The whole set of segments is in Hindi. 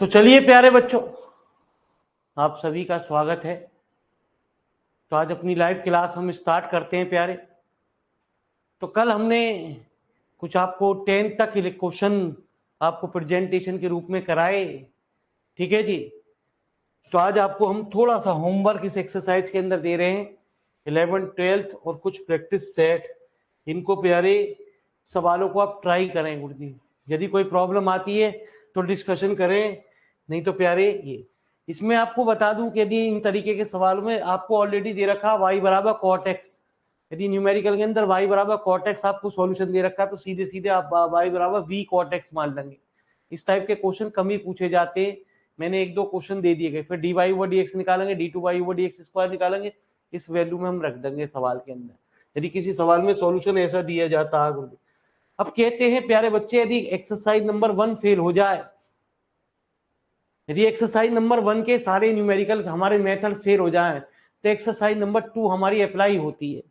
तो चलिए प्यारे बच्चों, आप सभी का स्वागत है। तो आज अपनी लाइव क्लास हम स्टार्ट करते हैं प्यारे। तो कल हमने कुछ आपको 10th तक के क्वेश्चन आपको प्रेजेंटेशन के रूप में कराए, ठीक है जी। तो आज आपको हम थोड़ा सा होमवर्क इस एक्सरसाइज के अंदर दे रहे हैं, 11th 12th और कुछ प्रैक्टिस सेट। इनको प्यारे सवालों को आप ट्राई करें गुरुजी। यदि कोई प्रॉब्लम आती है तो डिस्कशन करें, नहीं तो प्यारे ये इसमें आपको बता दूं कि यदि इन तरीके के सवालों में आपको ऑलरेडी दे रखा y बराबर cot x, यदि न्यूमेरिकल के अंदर y बराबर cot x आपको सॉल्यूशन दे रखा तो सीधे सीधे आप y बराबर v cot x मान लेंगे। इस टाइप के क्वेश्चन कम ही पूछे जाते हैं। मैंने एक दो क्वेश्चन दे दिए गए, फिर dy ओवर dx निकालेंगे, d2y ओवर dx स्क्वायर निकालेंगे, इस वैल्यू में हम रख देंगे सवाल के अंदर यदि किसी सवाल में सॉल्यूशन ऐसा दिया जाता है। अब कहते हैं प्यारे बच्चे, यदि एक्सरसाइज नंबर 1 फेल हो जाए, यदि एक्सरसाइज नंबर 1 के सारे न्यूमेरिकल हमारे मेथड फेल हो जाएं तो एक्सरसाइज नंबर 2 हमारी अप्लाई होती है।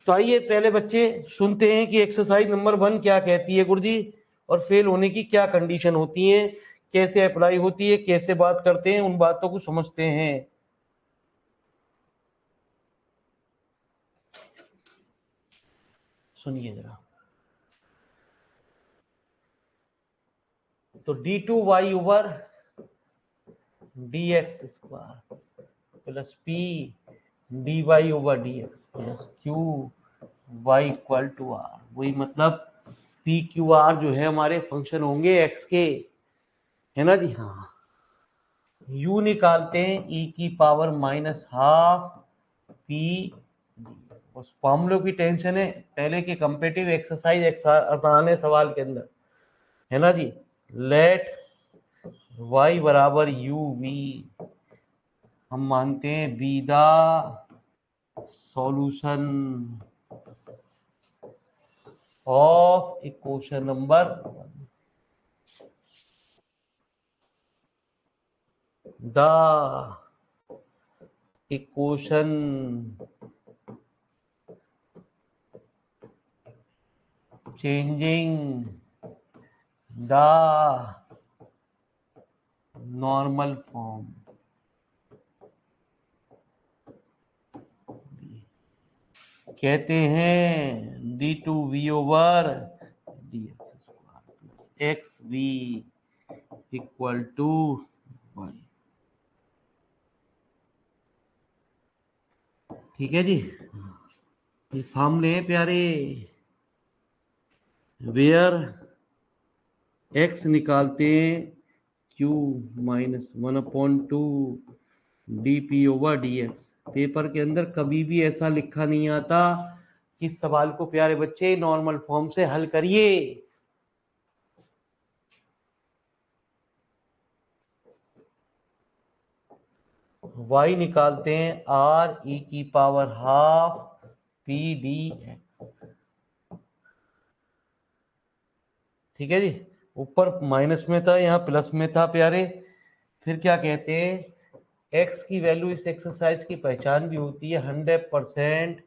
तो आइए पहले बच्चे सुनते हैं कि एक्सरसाइज नंबर 1 क्या कहती है गुरुजी, और फेल होने की क्या कंडीशन होती है, कैसे अप्लाई होती है, कैसे बात करते हैं, उन बातों को समझते हैं। सुनिए जरा। तो d2y over dx square plus p dy over dx plus q y equal to R, वही मतलब पी क्यू आर जो है हमारे फंक्शन होंगे एक्स के, है ना जी। हाँ, u निकालते हैं e की पावर माइनस हाफ पी, उस फॉर्मूलों की टेंशन है, पहले के कंपेटिव एक्सरसाइज आसान है सवाल के अंदर, है ना जी। लेट y बराबर यू वी, हम मानते हैं be the solution of equation number the equation changing the normal form। कहते हैं d two v over d x square plus x v equal to y. ठीक है जी, ये फॉर्मूले हैं प्यारे। वेयर एक्स निकालते हैं Q minus 1/2 D P over d x. Paper के अंदर कभी भी ऐसा लिखा नहीं आता कि सवाल को प्यारे बच्चे नॉर्मल फॉर्म से हल करिए। y निकालते हैं आर ई की power half P D x. ठीक है जी, ऊपर माइनस में था, यहाँ प्लस में था प्यारे। फिर क्या कहते हैं, x की वैल्यू इस एक्सरसाइज की पहचान भी होती है 100%,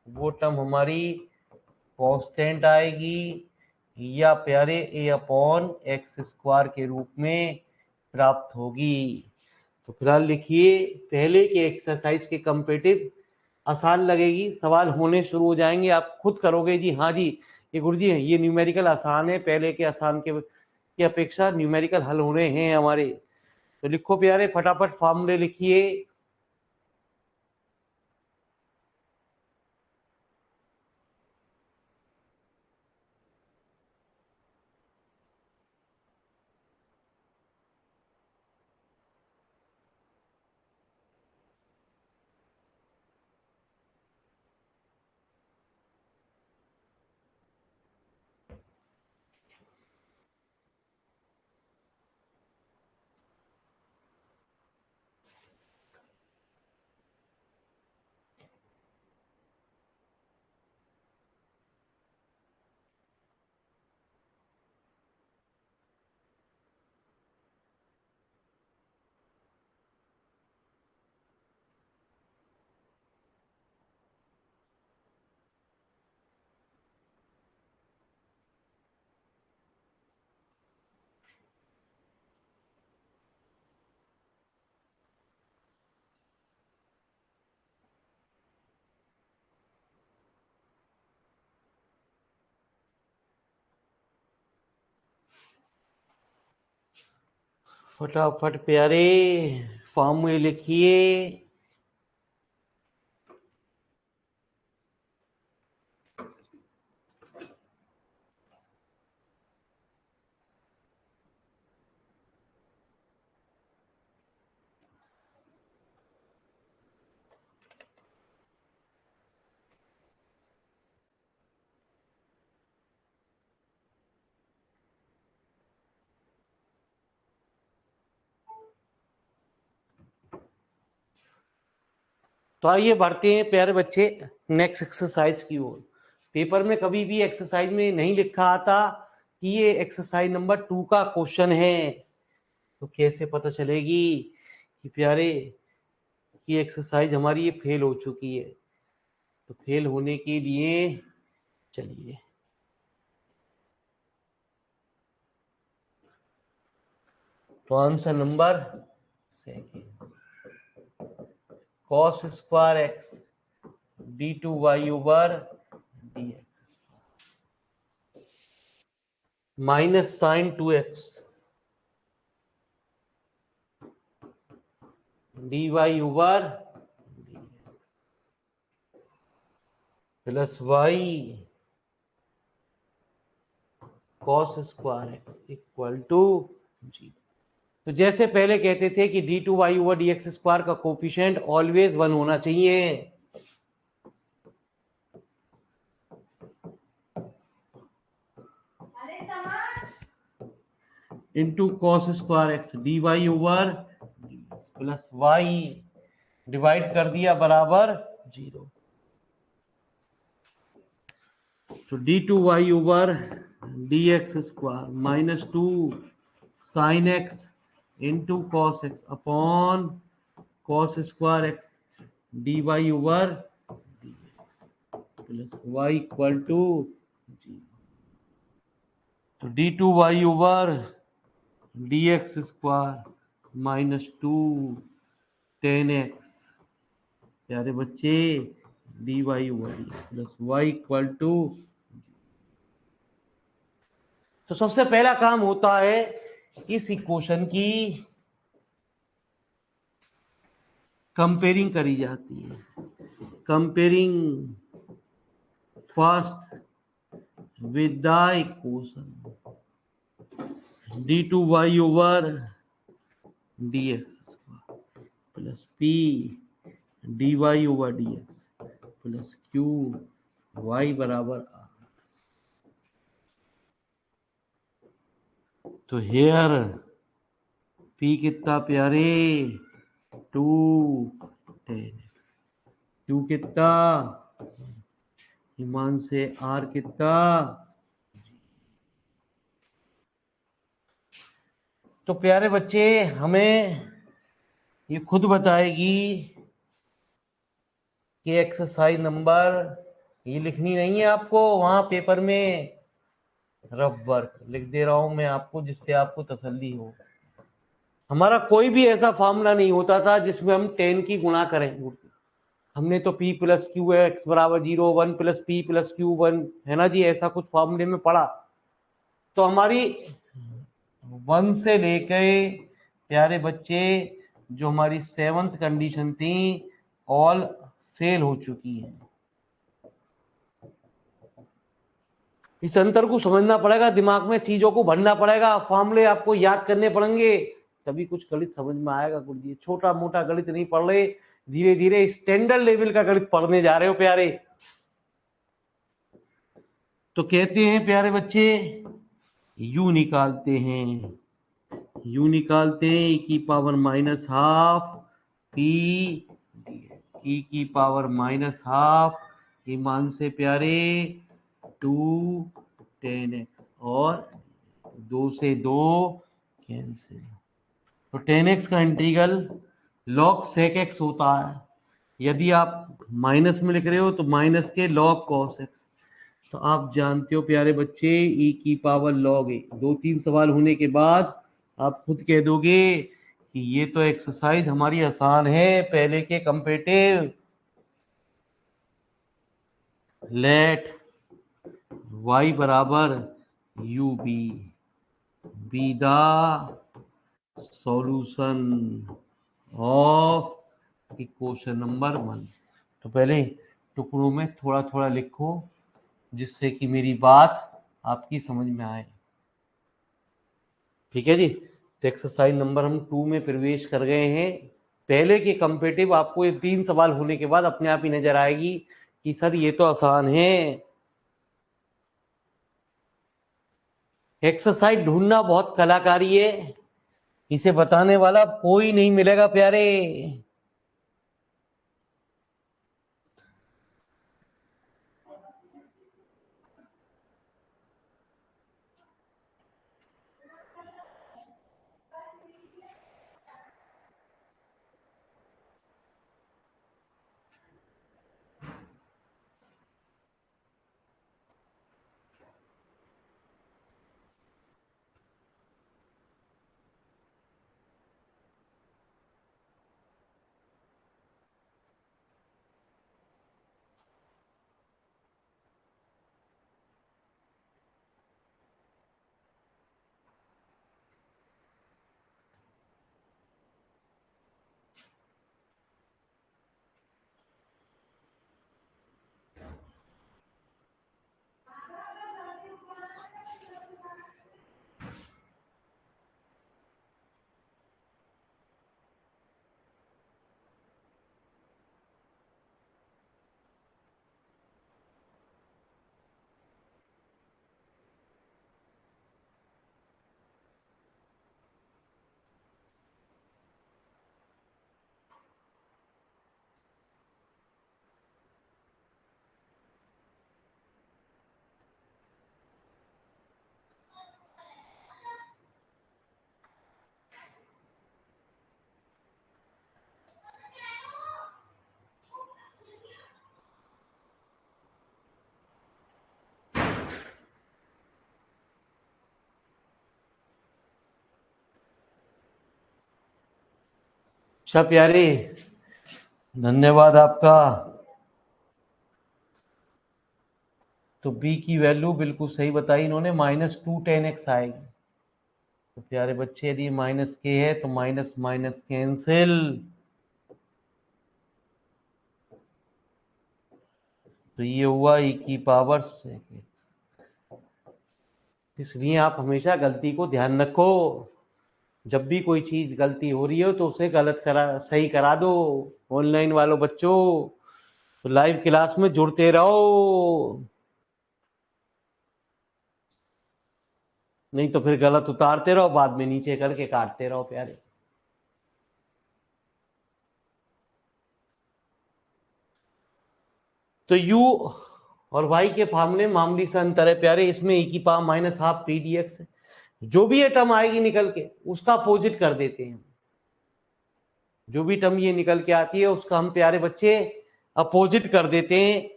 वो टर्म हमारी कांस्टेंट आएगी या प्यारे a अपॉन एक्स स्क्वायर के रूप में प्राप्त होगी। तो फिलहाल लिखिए, पहले के एक्सरसाइज के कंपेटिव आसान लगेगी, सवाल होने शुरू हो जाएंगे, आप खुद करोगे जी हाँ जी ये गुरुजी है, ये न्यूमेरिकल आसान है, पहले के आसान के की अपेक्षा न्यूमेरिकल हल हो रहे हैं हमारे। तो लिखो प्यारे, फटाफट फॉर्मूले लिखिए। फटाफट प्यारे फॉर्मूले लिखिए। तो आइए बढ़ते हैं प्यारे बच्चे नेक्स्ट एक्सरसाइज की ओर। पेपर में कभी भी एक्सरसाइज में नहीं लिखा आता कि ये एक्सरसाइज नंबर 2 का क्वेश्चन है, तो कैसे पता चलेगी कि प्यारे ये एक्सरसाइज हमारी ये फेल हो चुकी है। तो फेल होने के लिए चलिए तो answer number second, cos square x d2y over dx minus sine 2x dy over plus y cos square x equal to 0। तो जैसे पहले कहते थे कि d2y ओवर dx स्क्वायर का कोफिशिएंट ऑलवेज 1 होना चाहिए। Into cos square x d y over plus y divide कर दिया बराबर 0। तो d2y over dx square minus 2 sine x into cos x upon cos square x d y over plus y equal to 0। तो d2y over dx square minus 2 10x प्यारे बच्चे dy over plus y equal to. तो सबसे पहला काम होता है इस इक्वेशन की कंपेयरिंग करी जाती है। Comparing first with the equation d2y over dx plus p dy over dx plus q y बराबर r। तो हेयर p कितना प्यारे 2 10x, q कितना ईमान से r कितना। तो प्यारे बच्चे हमें ये खुद बताएगी कि एक्सरसाइज नंबर ये लिखनी नहीं है आपको, वहां पेपर में रफ वर्क लिख दे रहा हूं मैं आपको जिससे आपको तसल्ली हो। हमारा कोई भी ऐसा फॉर्मूला नहीं होता था जिसमें हम 10 की गुणा करें। हमने तो p प्लस क्यू एक्स बराबर 0 1 प्लस पी प्लस क्यू 1 है ना जी, ऐसा कुछ फॉर्मूले में पढ़ा। तो हमारी 1 से लेके प्यारे बच्चे जो हमारी 7th कंडीशन थी ऑल फेल हो चुकी है। इस अंतर को समझना पड़ेगा, दिमाग में चीजों को भरना पड़ेगा, फॉर्मूले आपको याद करने पड़ेंगे, तभी कुछ गणित समझ में आएगा। गुरुजी छोटा मोटा गणित नहीं पढ़ रहे, धीरे धीरे स्टैंडर्ड लेवल का गणित पढ़ने जा रहे हो प्यारे। तो कहते हैं प्यारे बच्चे u निकालते हैं, u निकालते हैं e की power minus half p e की पावर माइनस हाफ ईमान से प्यारे 2 10x और 2 से 2 कैंसिल। तो 10x का इंटीग्रल log sec x होता है। यदि आप माइनस में लिख रहे हो तो माइनस के log cos x। तो आप जानते हो प्यारे बच्चे e की पावर log a, 2-3 सवाल होने के बाद आप खुद कह दोगे कि ये तो एक्सरसाइज हमारी आसान है पहले के कंपेटिव। लेट y बराबर u B the solution of equation number 1। तो पहले टुकड़ों में थोड़ा थोड़ा लिखो जिससे कि मेरी बात आपकी समझ में आए। ठीक है जी। तो एक्सरसाइज नंबर हम 2 में प्रवेश कर गए हैं। पहले के कंपेटिव आपको ये 3 सवाल होने के बाद अपने आप ही नजर आएगी कि सर ये तो आसान है। एक्सरसाइज ढूंढना बहुत कलाकारी है, इसे बताने वाला कोई नहीं मिलेगा प्यारे। अच्छा प्यारे, धन्यवाद आपका। तो बी की वैल्यू बिल्कुल सही बताई इन्होंने, -2 10x आएगी। तो प्यारे बच्चे यदि माइनस के है तो माइनस माइनस कैंसिल, तो ये हुआ e की पावर 6x। इसलिए आप हमेशा गलती को ध्यान रखो, जब भी कोई चीज गलती हो रही हो तो उसे गलत करा सही करा दो। ऑनलाइन वालों बच्चों, तो लाइव क्लास में जुड़ते रहो, नहीं तो फिर गलत उतारते रहो, बाद में नीचे करके काटते रहो प्यारे। तो u और y के फॉर्मूले मामूली सा अंतर है प्यारे, इसमें e की पावर -12 पी डी एक्स है। जो भी ये टर्म आएगी निकल के उसका अपोजिट कर देते हैं। जो भी टर्म ये निकल के आती है उसका हम प्यारे बच्चे अपोजिट कर देते हैं।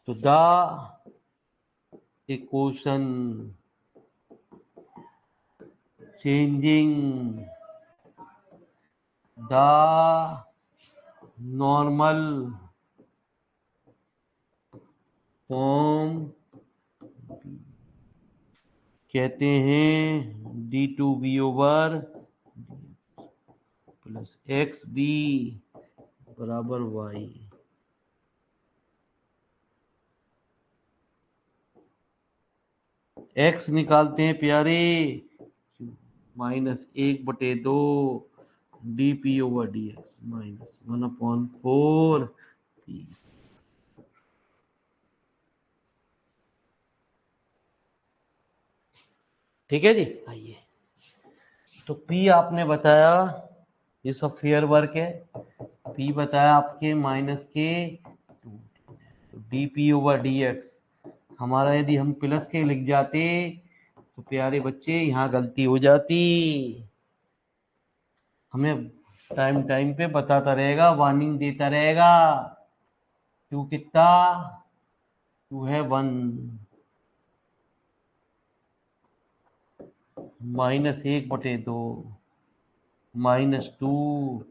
तो the equation changing the normal form कहते हैं d2b/+ xb बराबर y। x निकालते हैं प्यारे, -1/2 dp/dx -1/4 p। ठीक है जी। आइए, तो p आपने बताया ये सब फेयर वर्क है, p बताया आपके -2, dp/dx हमारा यदि हम प्लस के लिख जाते तो प्यारे बच्चे यहाँ गलती हो जाती। हमें टाइम टाइम पे बताता रहेगा, वार्निंग देता रहेगा। क्यों कितना टू है 1 -1/2 -2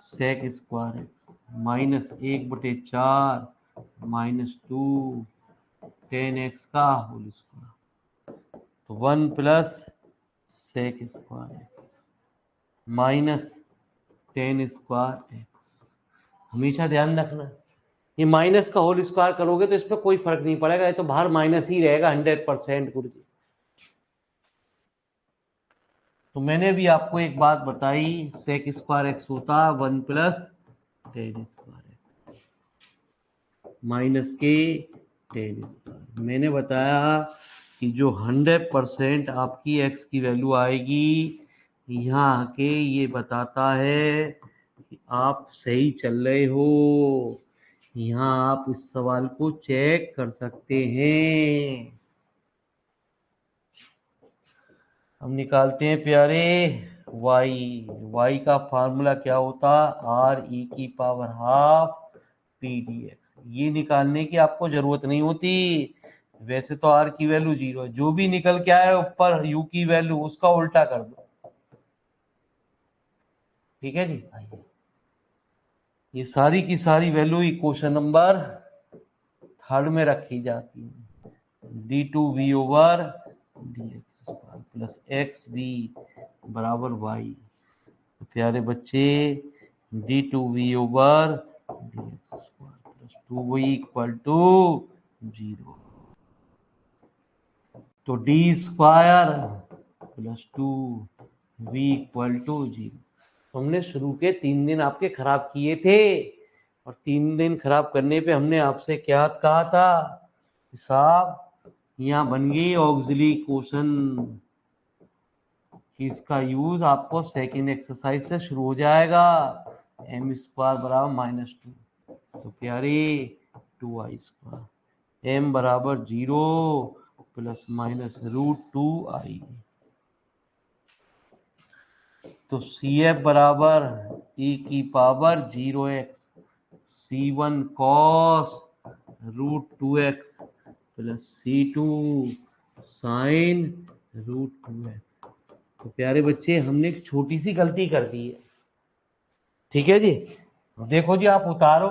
sec² x -1/4 -2 10x का होल स्क्वायर, तो 1 plus sec square x minus 10 square x. हमेशा ध्यान रखना, ये माइनस का होल स्क्वायर करोगे तो इसमें कोई फर्क नहीं पड़ेगा, ये तो बाहर माइनस ही रहेगा 100% गुरुजी। तो मैंने भी आपको एक बात बताई, सेक स्क्वायर एक्स होता 1 प्लस 10 स्क्वायर एक्स माइनस के 10 स्क्वायर। मैंने बताया कि जो 100% आपकी एक्स की वैल्यू आएगी, यहाँ आके ये बताता है कि आप सही चल रहे हो। यहाँ आप इस सवाल को चेक कर सकते हैं। हम निकालते हैं प्यारे y का फार्मूला क्या होता, r e की power half P D x. ये निकालने की आपको जरूरत नहीं होती, वैसे तो r की वैल्यू 0 है, जो भी निकल के आए ऊपर u की वैल्यू उसका उल्टा कर दो। ठीक है जी, आइए ये सारी की सारी वैल्यू क्वेश्चन नंबर 3 में रखी जाती है। d2v over d x square plus x v बराबर वाई। प्यारे बच्चे d2v over d x square plus 2v equal to 0, तो D square plus 2v equal to 0। हमने शुरू के 3 दिन आपके खराब किए थे, और 3 दिन खराब करने पे हमने आपसे क्या कहा था, साहब यहाँ बन गई ऑक्सिलरी क्वेश्चन, कि इसका यूज आपको सेकेंड एक्सरसाइज से शुरू हो जाएगा। एम स्क्वायर बराबर -2, तो प्यारे 2i स्क्वायर, एम बराबर 0 प्लस माइनस √2i, तो सी एफ बराबर e की power 0x c1 cos √2x plus c2 sine √2x। तो प्यारे बच्चे हमने एक छोटी सी गलती कर दी है, ठीक है जी। देखो जी, आप उतारो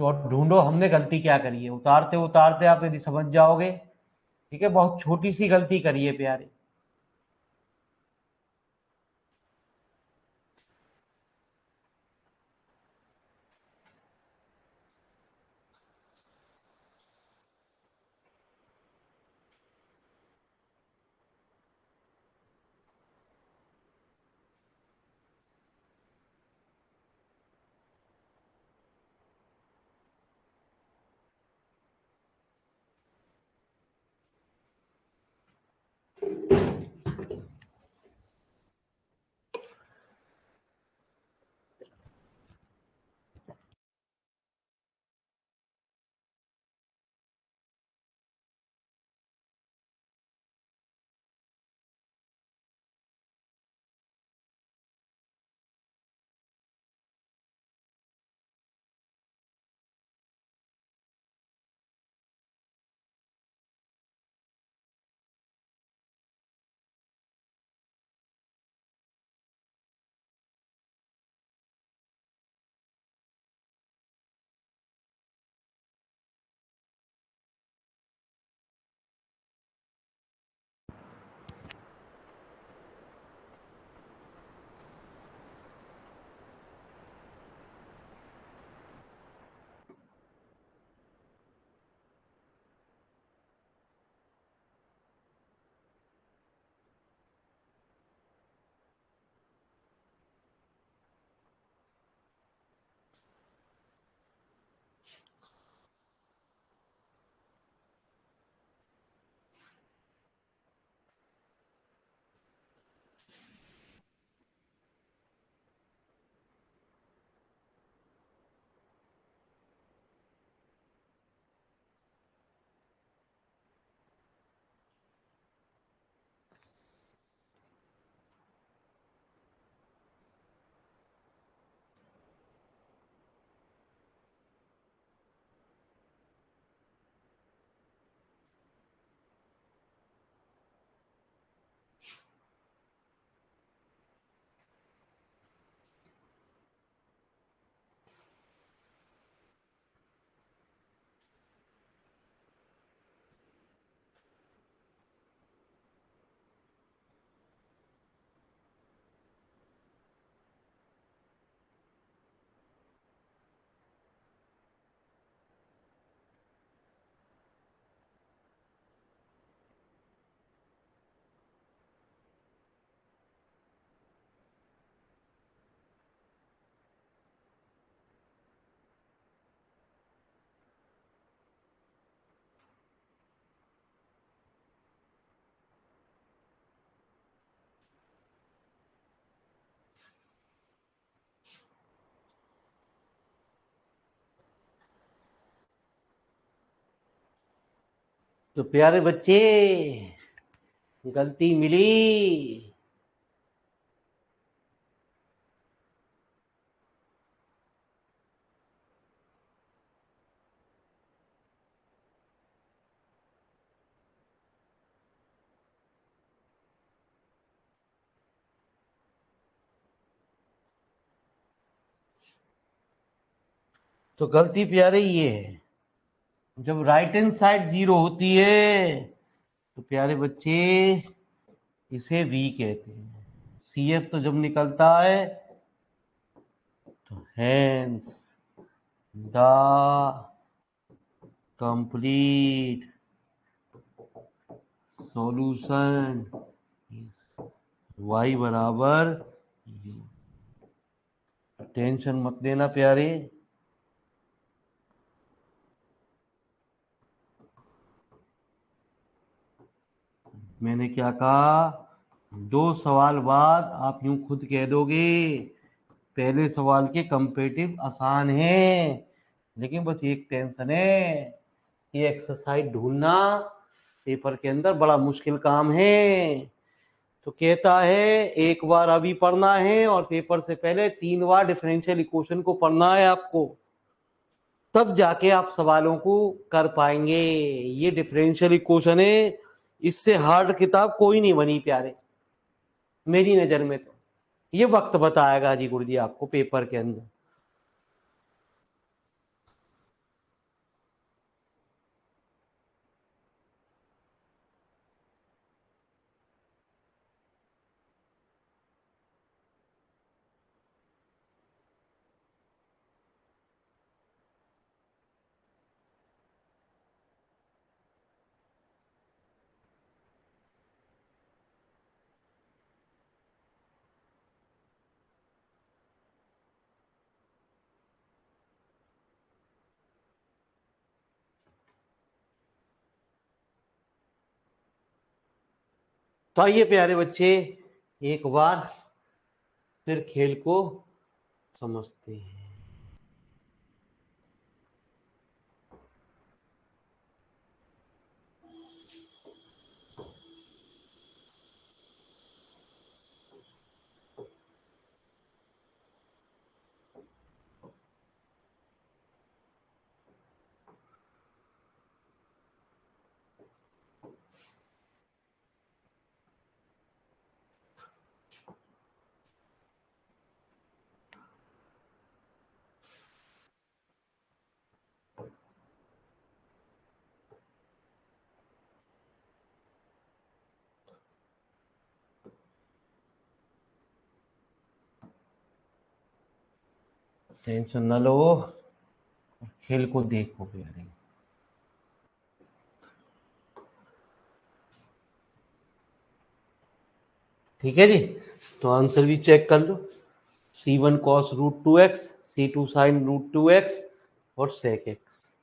और ढूंढो हमने गलती क्या करी है, उतारते उतारते आप यदि समझ जाओगे। ठीक है, बहुत छोटी सी गलती करी है प्यारे। तो प्यारे बच्चे गलती मिली। तो गलती प्यारे ये है, जब राइट हैंड साइड 0 होती है तो प्यारे बच्चे इसे वी कहते हैं। CF तो जब निकलता है तो hence the complete solution y बराबर u। टेंशन मत लेना प्यारे, मैंने क्या कहा, 2 सवाल बाद आप यूं खुद कह दोगे पहले सवाल के कंपेटिव आसान है, लेकिन बस एक टेंशन है, ये एक्सरसाइज ढूंढना पेपर के अंदर बड़ा मुश्किल काम है। तो कहता है एक बार अभी पढ़ना है और पेपर से पहले 3 बार डिफरेंशियल इक्वेशन को पढ़ना है आपको, तब जाके आप सवालों को कर पाएंगे। ये डिफरेंशियल इक्वेशन है, इससे हार्ड किताब कोई नहीं बनी प्यारे मेरी नजर में। तो ये वक्त बताएगा जी गुरु जी आपको पेपर के अंदर। तो आइए प्यारे बच्चे एक बार फिर खेल को समझते हैं। टेंशन न लो, खेल को देखो प्यारे। ठीक है जी, तो आंसर भी चेक कर लो। C1 cos root 2x, C2 sin root 2x और sec x।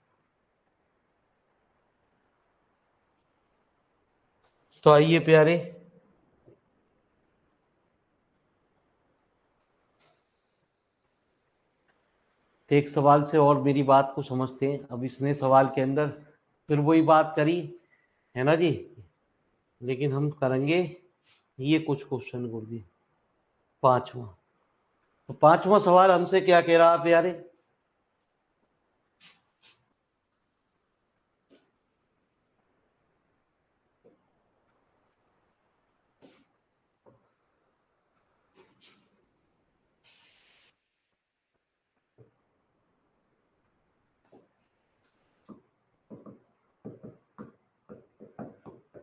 तो आइए प्यारे तो एक सवाल से और मेरी बात को समझते हैं। अब इसने सवाल के अंदर फिर वही बात करी है ना जी, लेकिन हम करेंगे ये कुछ क्वेश्चन गुरुजी। 5वां, तो 5वां सवाल हमसे क्या कह रहा है प्यारे,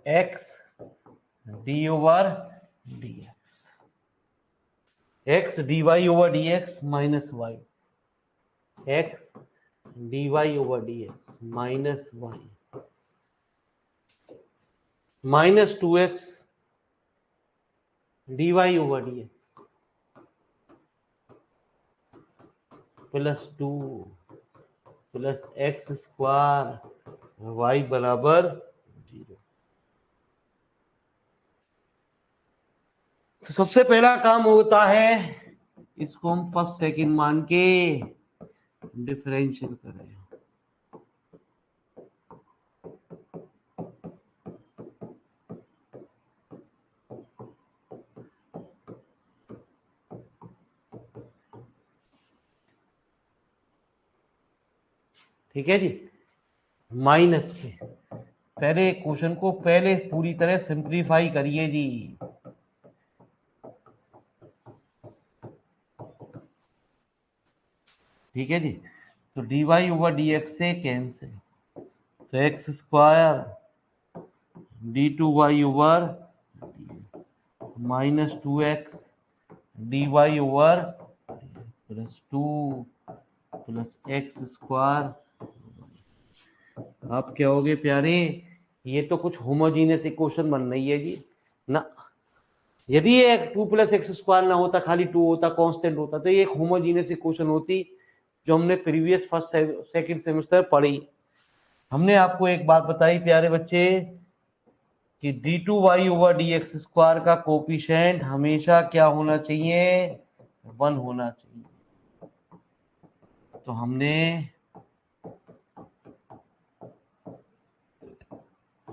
x d over d x d y over d x minus y, x d y over d x minus y minus 2x d y over d x plus 2 plus x square y बराबर 0। तो सबसे पहला काम होता है इसको हम फर्स्ट सेकंड मान के डिफरेंशियल करें। ठीक है जी, माइनस के। पहले क्वेश्चन को पहले पूरी तरह सिंप्लीफाई करिए जी। ठीक है जी, तो dy ओवर dx से कैंसिल, तो x square d two y over -2x dy over +2 plus x square. आप क्या हो गए प्यारे, ये तो कुछ होमोजीनियस इक्वेशन बन रही है जी ना। यदि ये 2 प्लस एक्स स्क्वायर ना होता, खाली 2 होता, कांस्टेंट होता, तो ये एक होमोजीनियस इक्वेशन होती जो हमने प्रीवियस फर्स्ट सेकंड सेमेस्टर पढ़ी। हमने आपको एक बात बताई प्यारे बच्चे कि d two y over d x square का कोफिशिएंट हमेशा क्या होना चाहिए, 1 होना चाहिए। तो हमने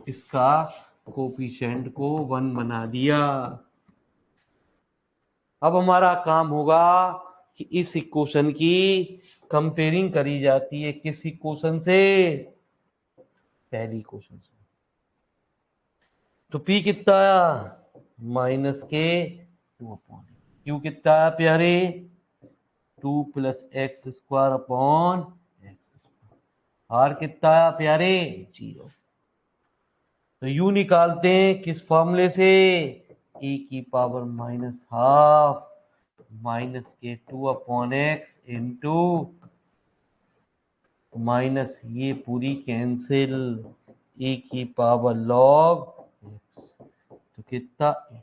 इसका कोफिशिएंट को 1 बना दिया। अब हमारा काम होगा कि इस इक्वेशन की कंपेयरिंग करी जाती है किस इक्वेशन से, पहली इक्वेशन से। तो P कितना आया, -2 Q कितना आया प्यारे, 2 plus x square upon x square. R कितना आया प्यारे, 0। तो U निकालते हैं किस फॉर्मूले से, e की power -12 -2 upon x into minus ये पूरी कैंसिल, e की पावर log x, तो कितना x।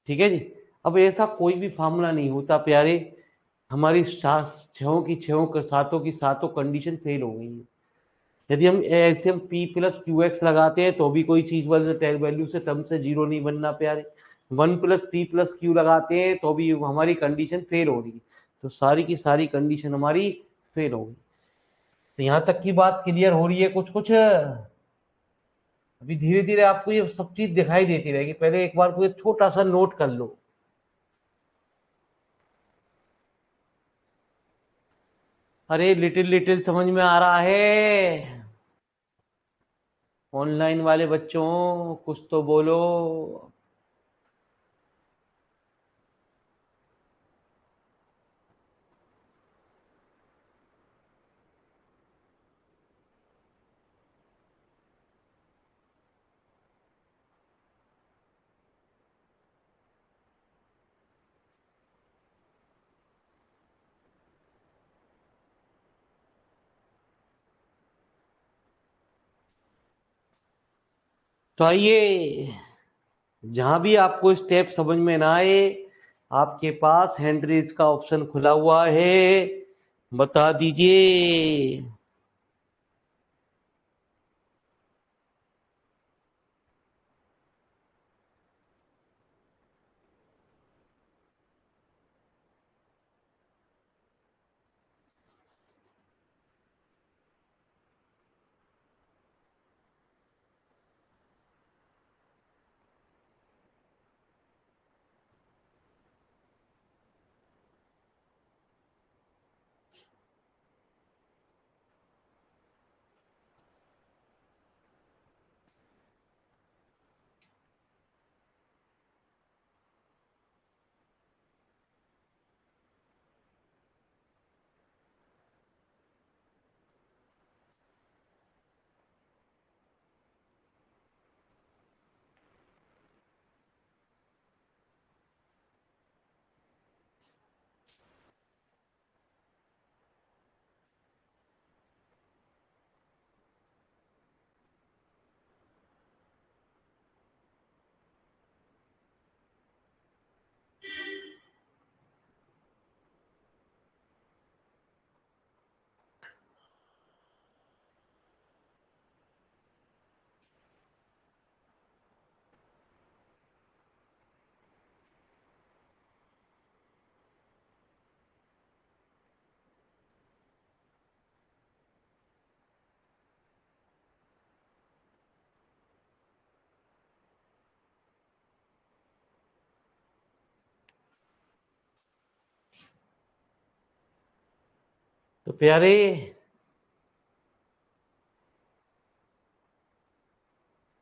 ठीक है जी। अब ऐसा कोई भी फार्मूला नहीं होता प्यारे, हमारी छहों की छहों सातों की सातों कंडीशन फेल हो गई है। यदि हम ऐसे हम p प्लस क्यू एक्स लगाते हैं तो भी कोई चीज वैल्यू से टर्म से जीरो नहीं बनना प्यारे। 1 प्लस p प्लस क्यू लगाते हैं तो भी हमारी कंडीशन फेल हो रही है। तो सारी की सारी कंडीशन हमारी फेल हो गई। तो यहाँ तक की बात क्लियर हो रही है कुछ कुछ। अभी धीरे धीरे आपको ये सब चीज दिखाई देती रहेगी, पहले एक बार को ये छोटा सा नोट कर लो। अरे लिटिल लिटिल समझ में आ रहा है, ऑनलाइन वाले बच्चों कुछ तो बोलो। तो आइए, जहां भी आपको स्टेप समझ में ना आए, आपके पास हैंड रेज का ऑप्शन खुला हुआ है, बता दीजिए। तो प्यारे,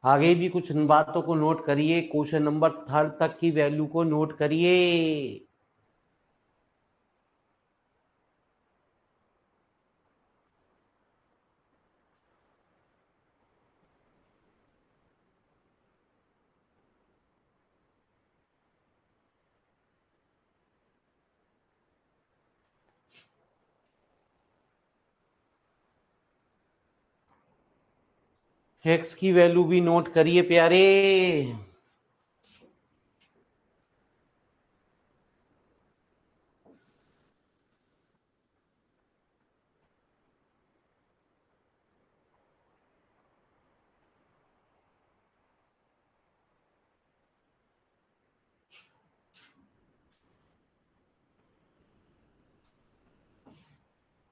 आगे भी कुछ बातों को नोट करिए, क्वेश्चन नंबर 3 तक की वैल्यू को नोट करिए। एक्स की वैल्यू भी नोट करिए प्यारे।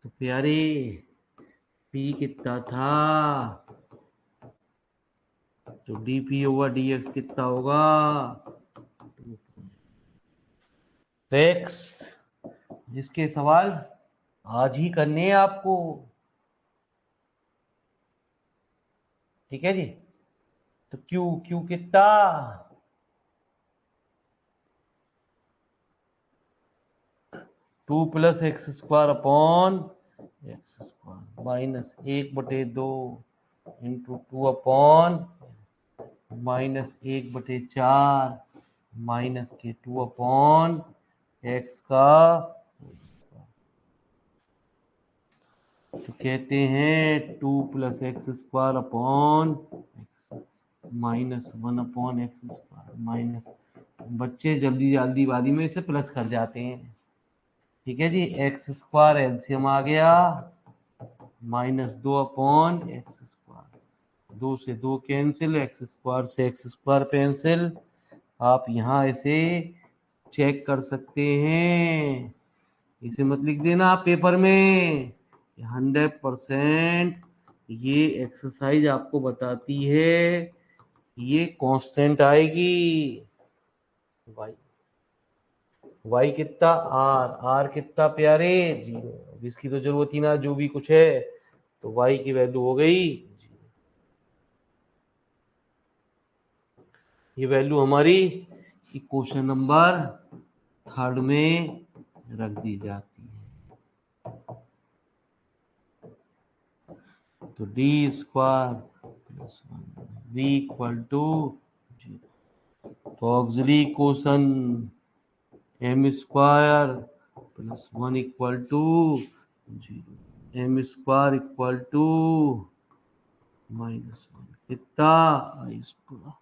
तो प्यारे पी कितना था, तो D P over d x कितना होगा, एक्स। इसके सवाल आज ही करने हैं आपको, ठीक है जी। तो क्यू क्यू कितना, 2 plus x square upon x square minus 1/2 into 2 upon minus 1/4 minus के 2 अपॉन एक्स का। तो कहते हैं 2 plus x square upon minus 1 upon x square minus, बच्चे जल्दी जल्दीबाजी में इसे प्लस कर जाते हैं, ठीक है जी। एक्स स्क्वायर एलसीएम आ गया, माइनस 2 अपॉन एक्स स्क्वायर, 2 से 2 कैंसिल, एक्स स्क्वायर से एक्स स्क्वायर कैंसिल। आप यहाँ इसे चेक कर सकते हैं, इसे मत लिख देना आप पेपर में। 100% ये एक्सरसाइज आपको बताती है ये कांस्टेंट आएगी। वाई, वाई कितना, आर, आर कितना प्यारे, 0। इसकी तो जरूरत ही ना, जो भी कुछ है, तो वाई की वैल्यू हो गई। ये वैल्यू हमारी क्वेश्चन नंबर 3 में रख दी जाती है। तो D square plus 1 v equal to, तो auxiliary question m square plus 1 equal to 0, m square equal to minus 1 कितना आई स्क्वायर।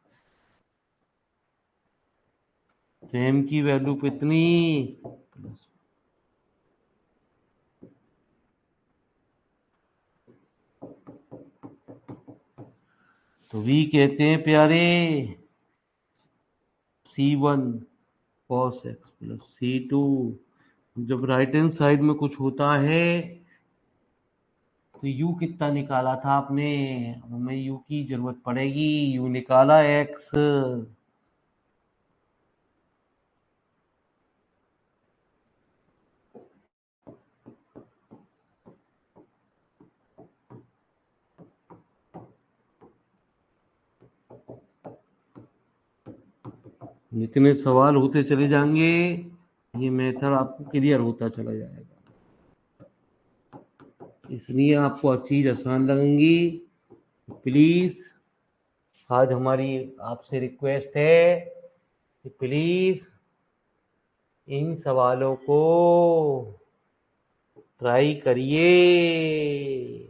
तो एम की वैल्यू कितनी, प्लस, तो वी कहते हैं प्यारे C1 cos x plus C2। जब राइट हैंड साइड में कुछ होता है तो u कितना निकाला था आपने, हमें u की जरूरत पड़ेगी, u निकाला x। जितने सवाल होते चले जाएंगे ये मेथड आपको क्लियर होता चला जाएगा, इसलिए आपको चीज आसान लगेंगी। प्लीज आज हमारी आपसे रिक्वेस्ट है कि प्लीज इन सवालों को ट्राई करिए।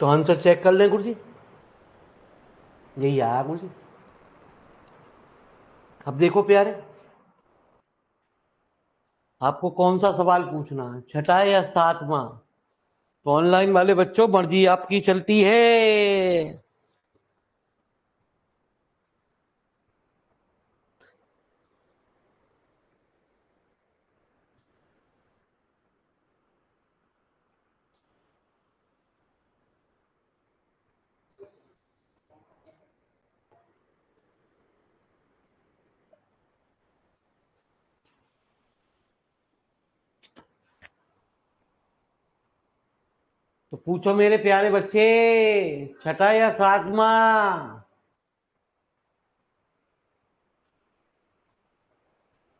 तो आंसर चेक कर लें गुरुजी, यही आया गुरुजी। अब देखो प्यारे, आपको कौन सा सवाल पूछना है, छठा या सातवां? तो ऑनलाइन वाले बच्चों मर्जी आपकी चलती है। तो पूछो मेरे प्यारे बच्चे, छठा या सातवां?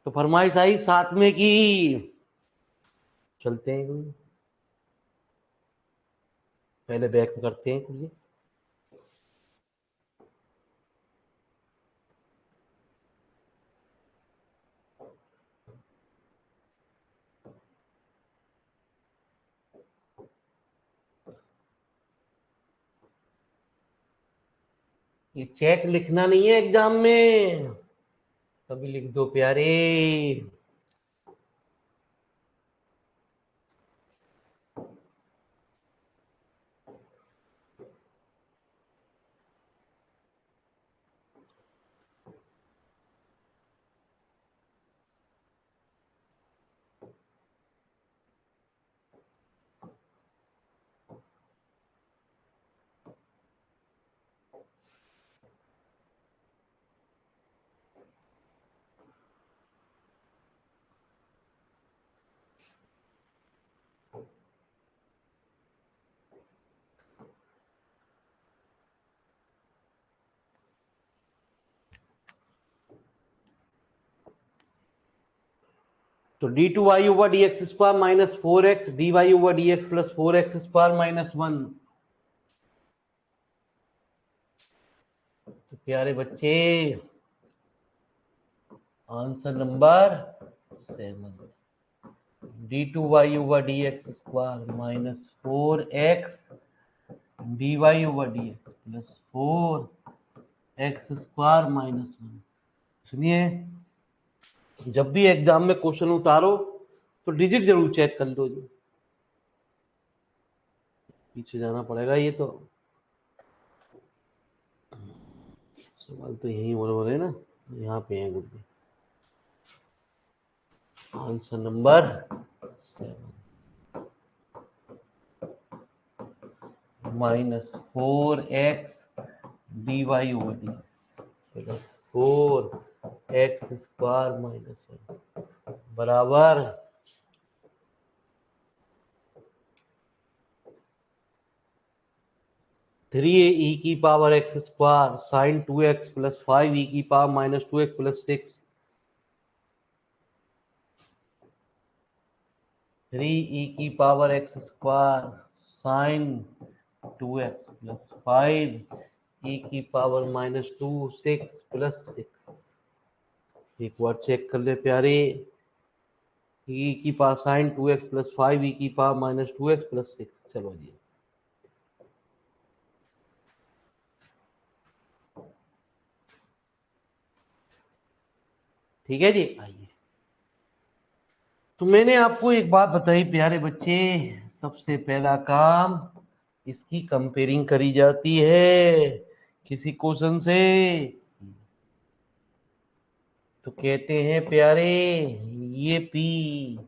तो फरमाइश आई सातवें की। चलते हैं गुरुजी, पहले बैक करते हैं गुरुजी। ये चेक लिखना नहीं है एग्जाम में, कभी लिख दो प्यारे। तो d two y over d x square minus four x d y over d x plus four x square minus one. तो प्यारे बच्चे, answer number 7, d two y over d x square minus four x d y over d x plus four x square minus one. सुनिए, जब भी एग्जाम में क्वेश्चन उतारो तो डिजिट जरूर चेक कर लो जी, पीछे जाना पड़ेगा। ये तो सवाल तो यही हो रहे ना, यहाँ पे है guruji. Answer number 7, minus four x d y over d plus four x square minus one बराबर 3 ई की power x square sine 2x plus 5 e की power minus 2x plus 6। 3 e की power x square sine 2x plus 5 e की पावर माइनस 2 6 प्लस 6। एक बार चेक कर ले प्यारे, ई की power sine 2x plus 5 e की पावर माइनस 2x प्लस 6। चलो जी, ठीक है जी। आइए, तो मैंने आपको एक बात बताई प्यारे बच्चे, सबसे पहला काम इसकी कंपेयरिंग करी जाती है किसी क्वेश्चन से। तो कहते हैं प्यारे, ये पी,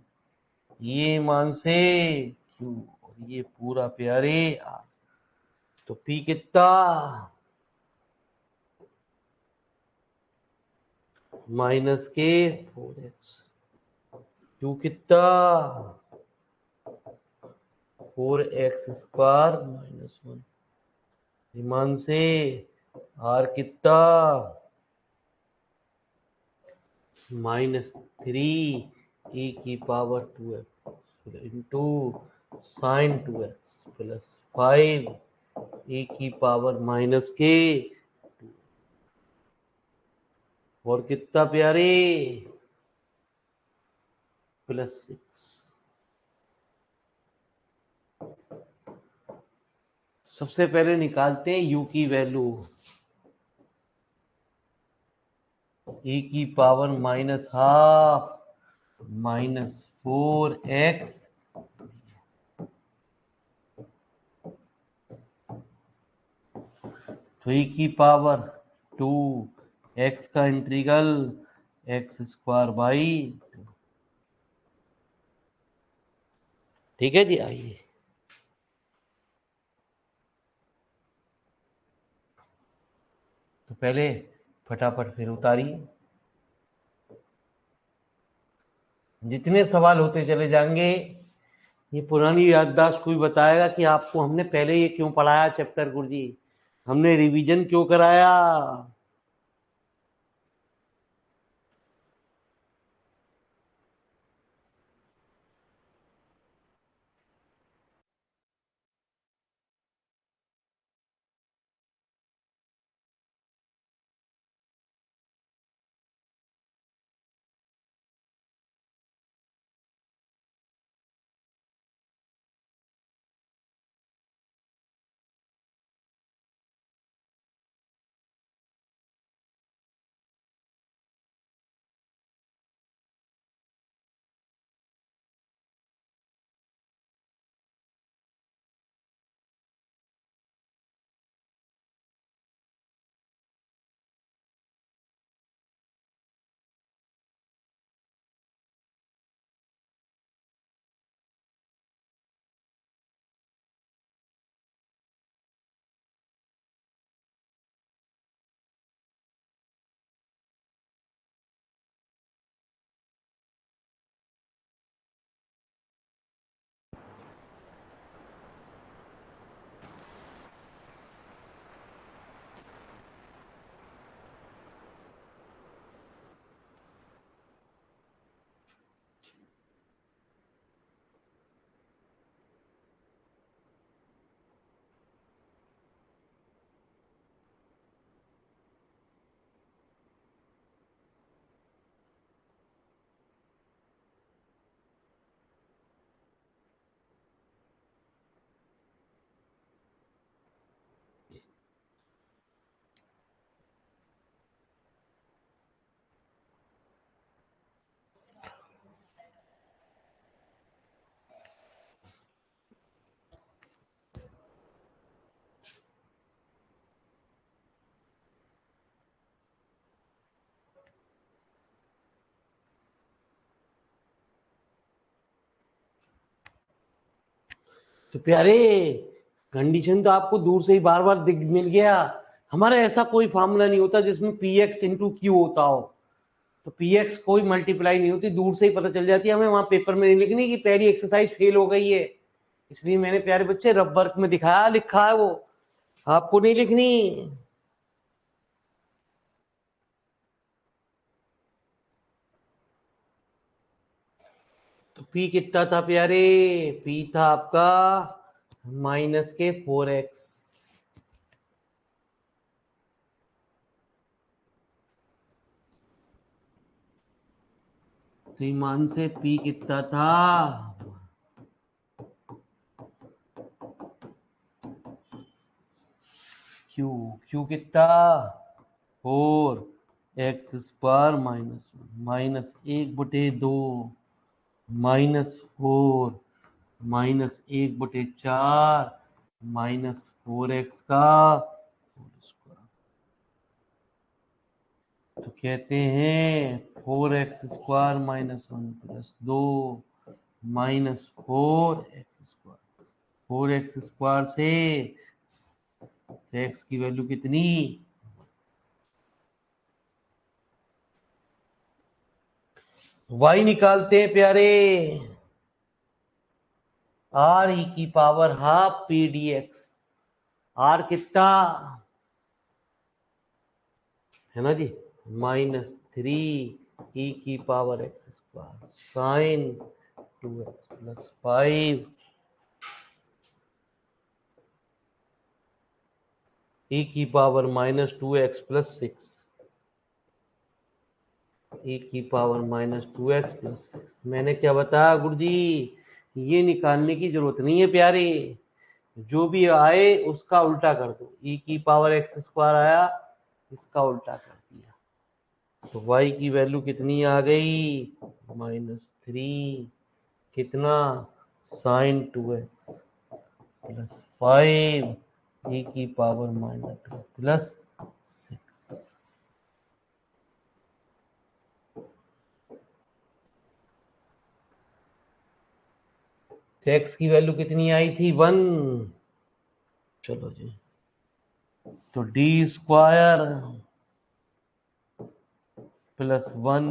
ये मान से क्यू, और ये पूरा प्यारे आर। तो पी कितना, माइनस के 4x, क्यू कितना 4x स्क्वायर माइनस वन, मान से आर कितना माइनस 3 ई की power 2x into sine 2x plus 5 e की पावर माइनस के, और कितना प्यारे प्लस 6। सबसे पहले निकालते हैं u की वैल्यू, e की पावर -12 -4x, तो e की पावर 2 x का इंटीग्रल x² ठीक है जी। आइए तो पहले फटाफट फिर उतारिए, जितने सवाल होते चले जाएंगे ये पुरानी याददाश्त कोई बताएगा कि आपको हमने पहले ये क्यों पढ़ाया चैप्टर, गुरुजी हमने रिवीजन क्यों कराया। तो प्यारे कंडीशन तो आपको दूर से ही बार बार दिख मिल गया। हमारा ऐसा कोई फार्मूला नहीं होता जिसमें पी एक्स इंटू क्यू होता हो, तो पी एक्स कोई मल्टीप्लाई नहीं होती, दूर से ही पता चल जाती है हमें। वहां पेपर में नहीं लिखनी कि पहली एक्सरसाइज फेल हो गई है, इसलिए मैंने प्यारे बच्चे रफ वर्क में दिखाया, लिखा है वो, आपको नहीं लिखनी। तो पी कितना था प्यारे, पी था आपका -4x, तो ईमान से पी कितना था, क्यू, क्यू कितना 4x² -1/2 -4 -1/4 -4x का होल स्क्वायर। तो कहते हैं 4x² -1 + 2 -4x², 4x² से x की वैल्यू कितनी, y निकालते हैं प्यारे, r e की power half p dx, r कितना है ना जी, -3 e की power x² sin 2x + 5 e की पावर -2x + 6, e की पावर -2x + 6। मैंने क्या बताया गुरुजी, ये निकालने की जरूरत नहीं है प्यारे, जो भी आए उसका उल्टा कर दो। e की पावर एक्स स्क्वायर आया, इसका उल्टा कर दिया, तो y की वैल्यू कितनी आ गई, -3, कितना, sin 2x प्लस 5 e की पावर -2 प्लस 6। तो x की वैल्यू कितनी आई थी, 1। चलो जी, तो D square plus 1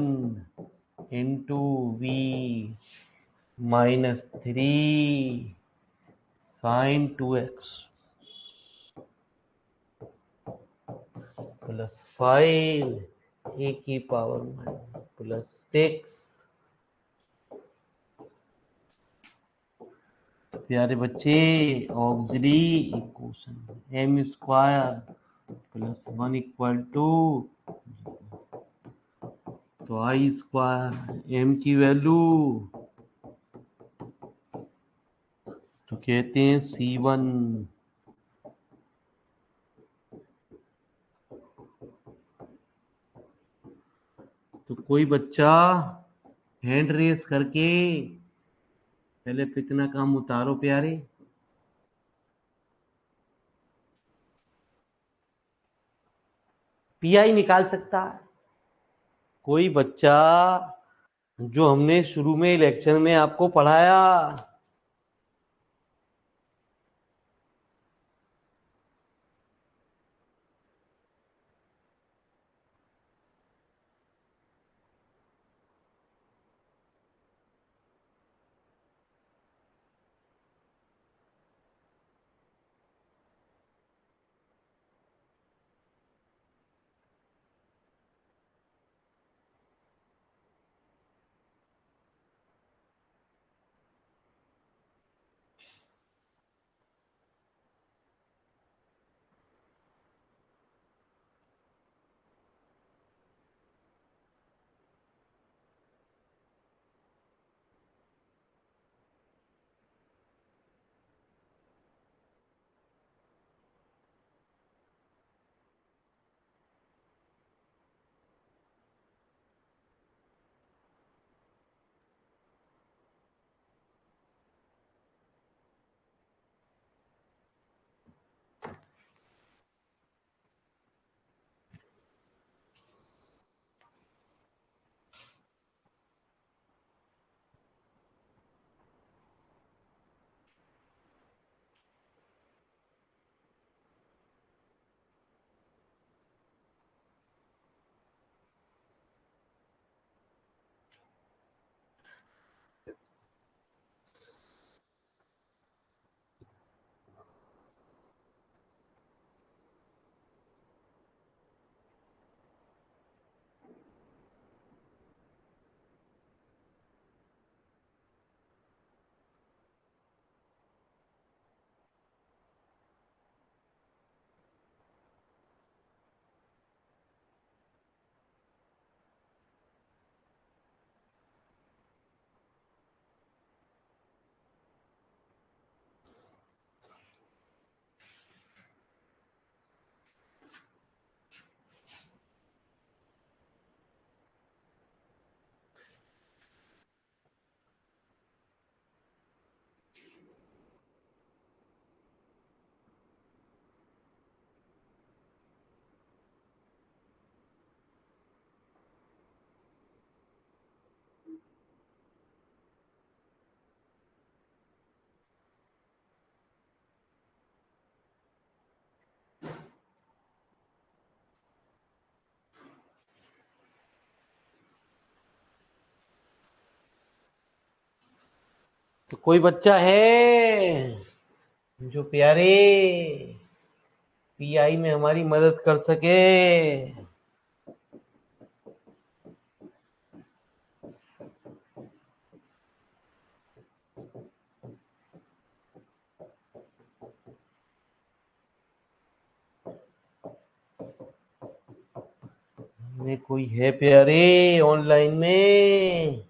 into V -3 sin 2x plus 5 A की पावर प्लस 6। प्यारे बच्चे, auxiliary equation M square plus 1 equal to, तो आई स्क्वायर एम की वैल्यू तो कहते हैं C1। तो कोई बच्चा हैंड रेस करके पहले कितना काम उतारो प्यारे। पीआई निकाल सकता है कोई बच्चा, जो हमने शुरू में लेक्चर में आपको पढ़ाया। तो कोई बच्चा है जो प्यारे पीआई में हमारी मदद कर सके। में कोई है प्यारे ऑनलाइन में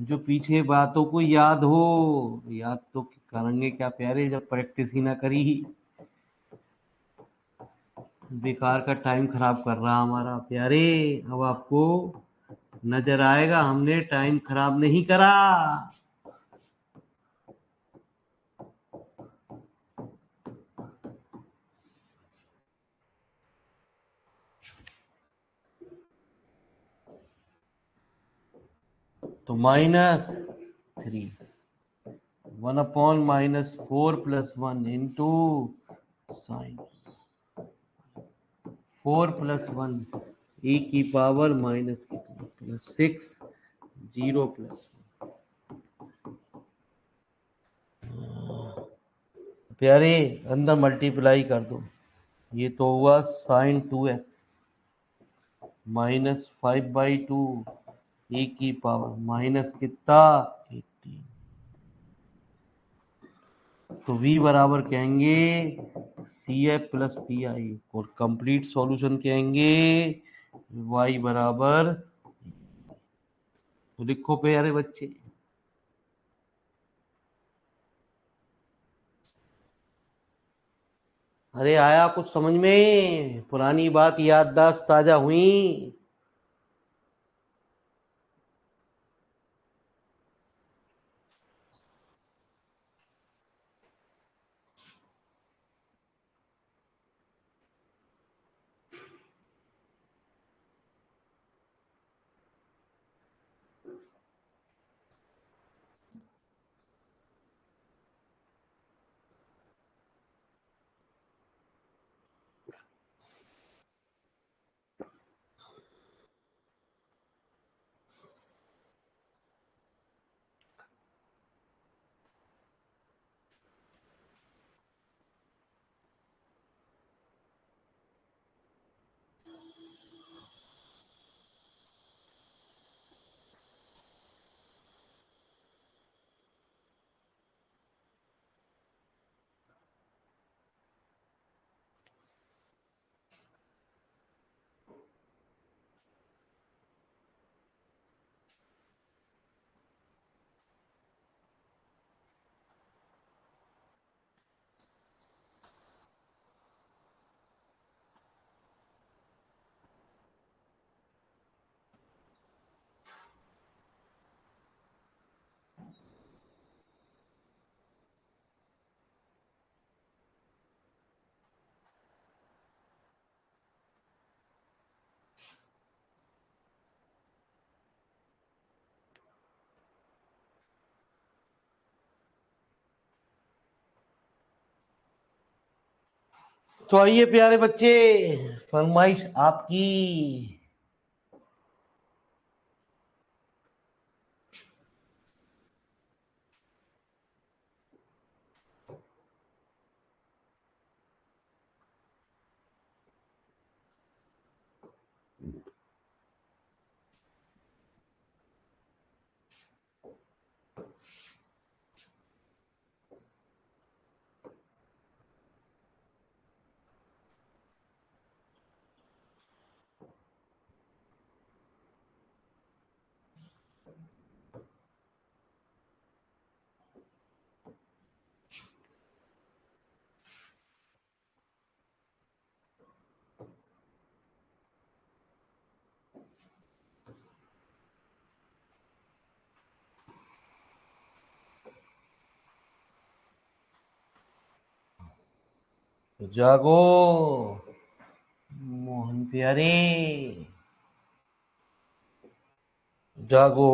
जो पीछे बातों को याद हो, याद तो करेंगे क्या प्यारे जब प्रैक्टिस ही ना करी। बेकार का टाइम खराब कर रहा हमारा प्यारे। अब आपको नजर आएगा हमने टाइम खराब नहीं करा। तो -3 1/-4 + 1 इंटू साइन 4 + 1 e की पावर माइनस +6 0 + प्यारे अंदर मल्टीप्लाई कर दो। ये तो हुआ sin 2x -5/2 e की पावर माइनस कितना 18। तो v बराबर कहेंगे CF + PI और कंप्लीट सॉल्यूशन कहेंगे y बराबर। तो लिखो प्यारे बच्चे। अरे आया कुछ समझ में? पुरानी बात याददाश्त ताजा हुई? तो आइए प्यारे बच्चे, फरमाइश आपकी। तो जागो मोहन प्यारे, जागो।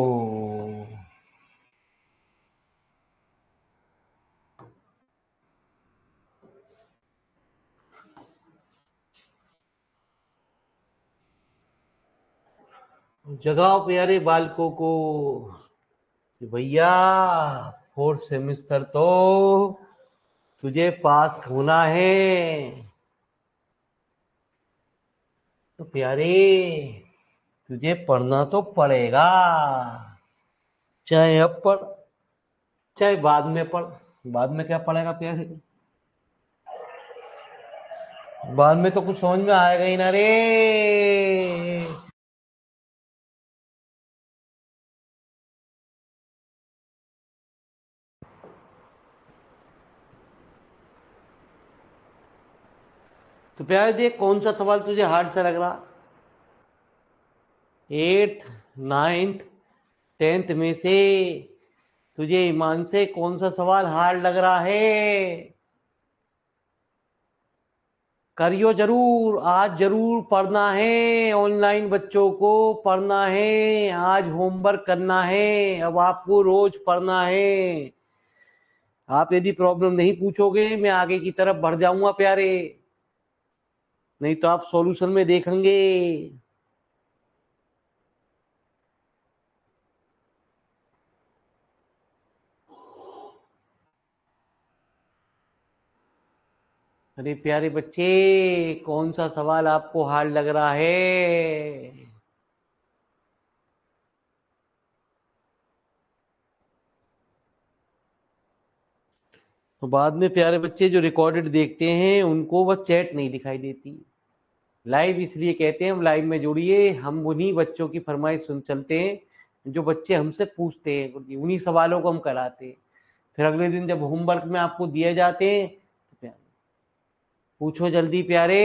जगाओ प्यारे बालकों को कि भैया 4th सेमेस्टर तो तुझे पास होना है। तो प्यारे तुझे पढ़ना तो पड़ेगा, चाहे अब पढ़ चाहे बाद में पढ़। बाद में क्या पढ़ेगा प्यारे? बाद में तो कुछ समझ में आएगा ही ना रे। तो प्यारे देख कौन सा सवाल तुझे हार्ड सा लग रहा, 8th 9th 10th में से तुझे ईमान से कौन सा सवाल हार्ड लग रहा है? करियो जरूर, आज जरूर पढ़ना है, ऑनलाइन बच्चों को पढ़ना है, आज होमवर्क करना है, अब आपको रोज पढ़ना है। आप यदि प्रॉब्लम नहीं पूछोगे मैं आगे की तरफ बढ़ जाऊंगा प्यारे, नहीं तो आप सॉल्यूशन में देखेंगे। अरे प्यारे बच्चे, कौन सा सवाल आपको हार्ड लग रहा है? तो बाद में प्यारे बच्चे जो रिकॉर्डेड देखते हैं उनको वह चैट नहीं दिखाई देती। लाइव इसलिए कहते हैं, हम लाइव में जुड़िए, हम उन्हीं बच्चों की फरमाइश सुन चलते हैं जो बच्चे हमसे पूछते हैं, उन्हीं सवालों को हम कराते हैं। फिर अगले दिन जब होमवर्क में आपको दिए जाते हैं तो प्यारे पूछो जल्दी प्यारे।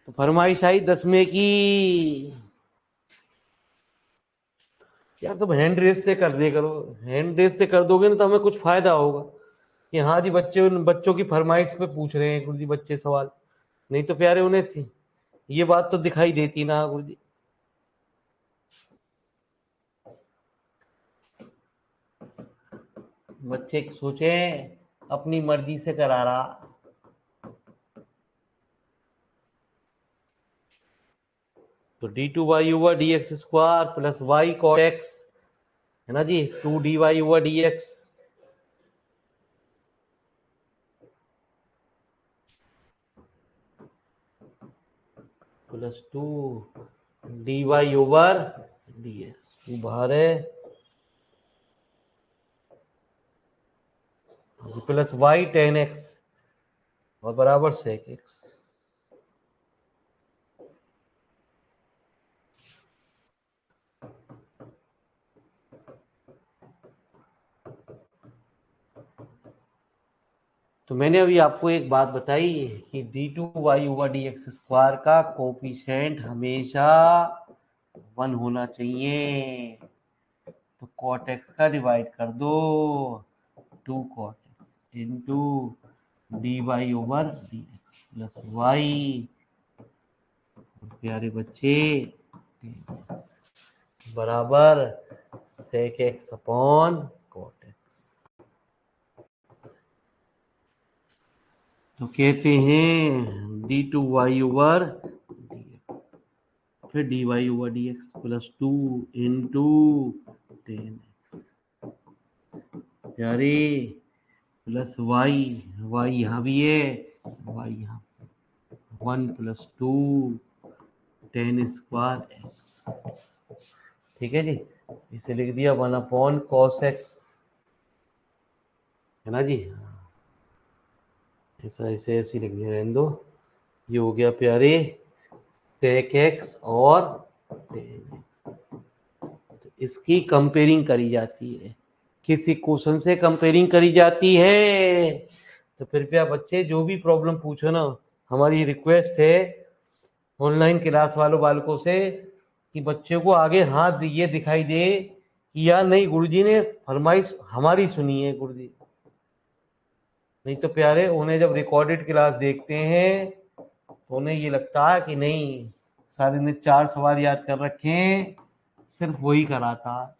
तो फरमाइश आई 10वें की। यार तुम हैंड रेस से कर दिया करो, हैंड रेस से कर दोगे ना तो हमें कुछ फायदा होगा कि हाँ जी बच्चे उन बच्चों की फरमाइश पे पूछ रहे हैं गुरु जी बच्चे सवाल, नहीं तो प्यारे उन्हें ये बात तो दिखाई देती ना गुरु जी। बच्चे सोचे अपनी मर्जी से करा रहा। तो d2y over d x square plus y cot x है ना जी, 2dy over d x plus 2dy over d x बाहर है, प्लस वाई टेन एक्स और बराबर सेक एक्स। तो मैंने अभी आपको एक बात बताई कि d2y over d x square का कोफिशिएंट हमेशा 1 होना चाहिए। तो कॉट एक्स का डिवाइड कर दो, 2 cot x into d y over d x plus y प्यारे बच्चे बराबर sec x upon cot x. तो कहते हैं d2y ओवर डी एक्स फिर dy over d x plus 2 into 10x प्यारे प्लस वाई, वाई यहाँ भी है, वाई यहाँ 1 प्लस 2 10 स्क्वायर एक्स। ठीक है जी, इसे लिख दिया 1 अपॉन कॉस एक्स है ना जी, ऐसा ऐसे ऐसे लिख दिया, रहने दो। ये हो गया प्यारे सेक एक्स और 10x। तो इसकी कंपेयरिंग करी जाती है, किस इक्वेशन से कंपेयरिंग करी जाती है? तो कृपया बच्चे जो भी प्रॉब्लम पूछो ना, हमारी रिक्वेस्ट है ऑनलाइन क्लास वालों बालकों से कि बच्चे को आगे हाथ ये दिखाई दे कि यार नहीं गुरुजी ने फरमाइश हमारी सुनी है गुरुजी, नहीं तो प्यारे उन्हें जब रिकॉर्डेड क्लास देखते हैं तो उन्हें ये लगता है कि नहीं सारे ने 4 सवाल याद कर रखे हैं, सिर्फ वही कराता।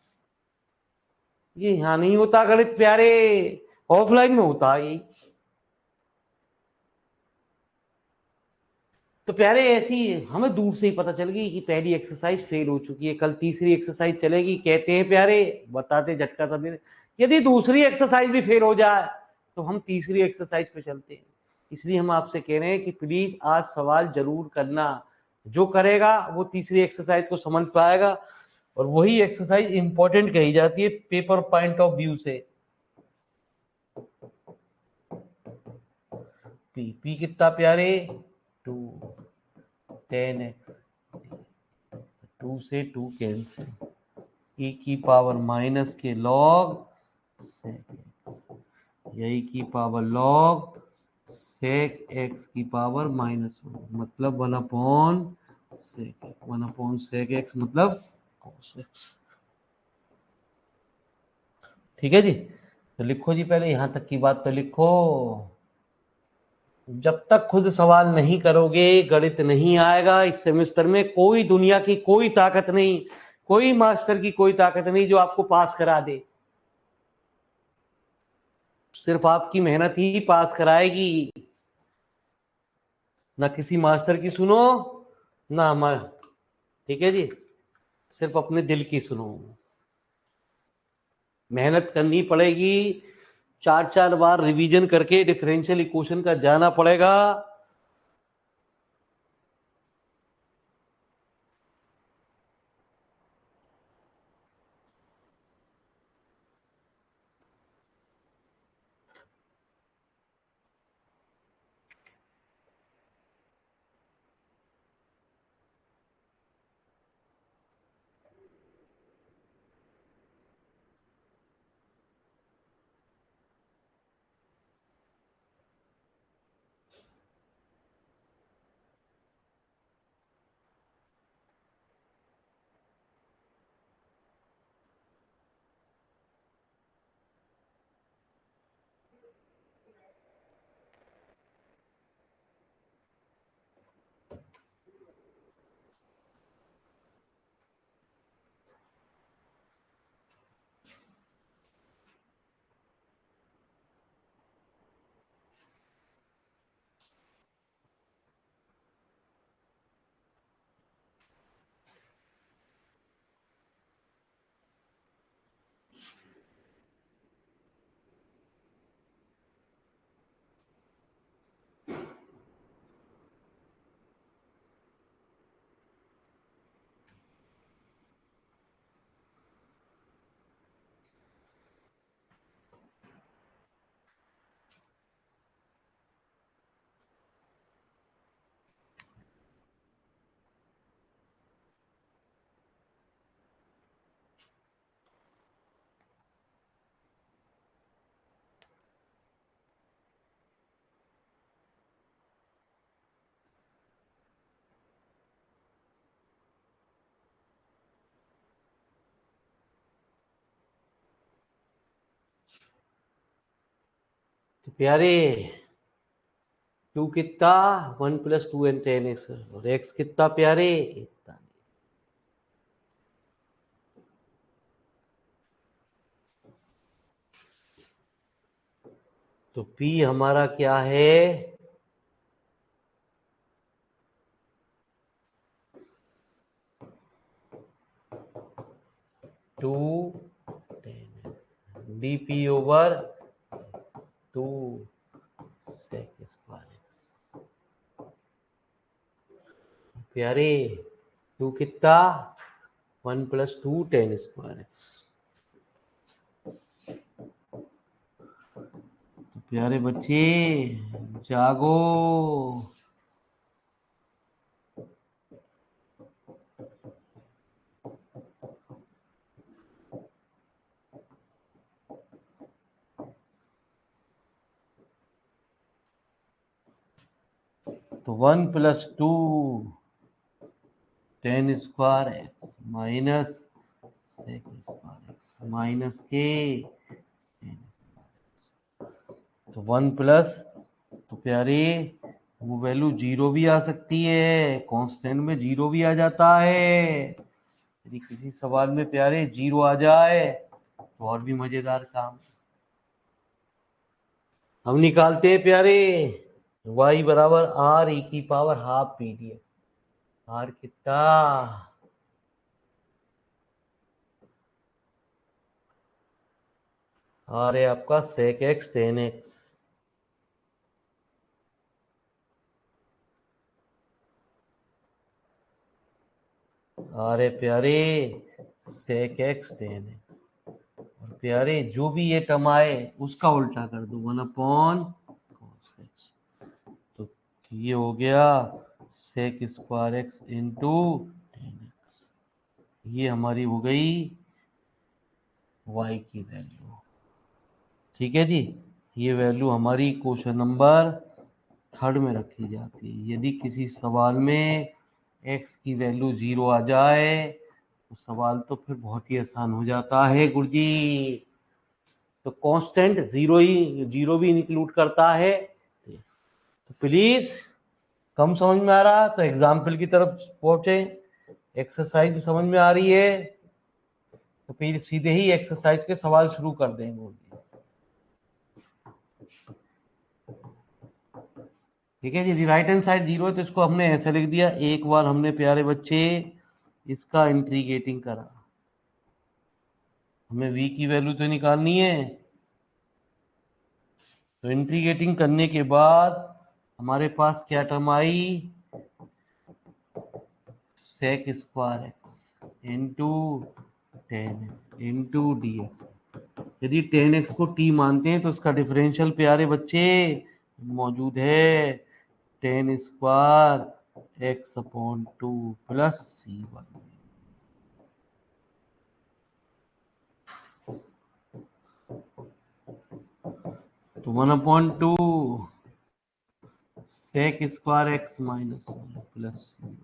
ये यहाँ नहीं होता गणित प्यारे, ऑफलाइन में होता है यही। तो प्यारे ऐसी हमें दूर से ही पता चल गई कि पहली एक्सरसाइज फेल हो चुकी है, कल तीसरी एक्सरसाइज चलेगी, कहते हैं प्यारे बताते झटका सा दे, यदि दूसरी एक्सरसाइज भी फेल हो जाए तो हम तीसरी एक्सरसाइज पे चलते हैं। इसलिए हम आपसे कह रहे हैं कि प्लीज आज सवाल जरूर करना, जो करेगा वो तीसरी एक्सरसाइज को समझ पाएगा, और वही एक्सरसाइज इंपॉर्टेंट कही जाती है पेपर पॉइंट ऑफ व्यू से। पी कितना प्यारे 2 10x, 2 से 2 कैंसिल, e की पावर माइनस के लॉग सेक एक्स, यही की पावर लॉग सेक एक्स की पावर -1, मतलब 1/सेक एक्स मतलब cos x। ठीक है जी। तो लिखो जी, पहले यहां तक की बात तो लिखो। जब तक खुद सवाल नहीं करोगे गणित नहीं आएगा इस सेमेस्टर में। कोई दुनिया की कोई ताकत नहीं, कोई मास्टर की कोई ताकत नहीं जो आपको पास करा दे। सिर्फ आपकी मेहनत ही पास कराएगी। ना किसी मास्टर की सुनो, ना हमारा। ठीक है जी, सिर्फ अपने दिल की सुनो। मेहनत करनी पड़ेगी, 4 4 बार रिवीजन करके डिफरेंशियल इक्वेशन का जाना पड़ेगा। तो प्यारे, 2 कितना 1 + 2 एंड 10x, और x कितना प्यारे इतना। तो p हमारा क्या है? 2 10x dp/2 sec square x। प्यारे, 2 कितना 1 + 2 10 स्क्वायर x। तो प्यारे बच्चे जागो। तो 1 + 2 10 square x minus sec square x minus k. तो 1 प्लस, तो प्यारे वो वैल्यू 0 भी आ सकती है, कांस्टेंट में 0 भी आ जाता है। यदि किसी सवाल में प्यारे 0 आ जाए तो और भी मजेदार काम। हम निकालते हैं प्यारे, y बराबर r e की पावर हाफ PDF। r कितना? r है आपका sec x tan x। r है प्यारे sec x tan x। और प्यारे जो भी ये टर्म आए उसका उल्टा कर दो, 1/cos x। तो ये हो गया sec square x into tan x। ये हमारी हो गई y की वैल्यू। ठीक है जी। ये वैल्यू हमारी क्वेश्चन नंबर 3 में रखी जाती है। यदि किसी सवाल में x की वैल्यू 0 आ जाए तो सवाल तो फिर बहुत ही आसान हो जाता है गुरुजी। तो कांस्टेंट जीरो भी इंक्लूड करता है। तो प्लीज कम समझ में आ रहा तो एग्जाम्पल की तरफ पहुंचे। एक्सरसाइज समझ में आ रही है तो फिर सीधे ही एक्सरसाइज के सवाल शुरू कर देंगे। ठीक है जी। राइट हैंड साइड 0 है तो इसको हमने ऐसे लिख दिया। एक बार हमने प्यारे बच्चे इसका इंटीग्रेटिंग करा, हमें v की वैल्यू तो निकालनी है। तो इंटीग्रेटिंग करने के बाद हमारे पास क्या टर्म आई, sec square x into 10x into d x. यदि 10x को t मानते हैं तो इसका डिफरेंशियल प्यारे बच्चे मौजूद है 10 square x upon 2 plus c1। तो 1/2 sec square x minus 1 plus c।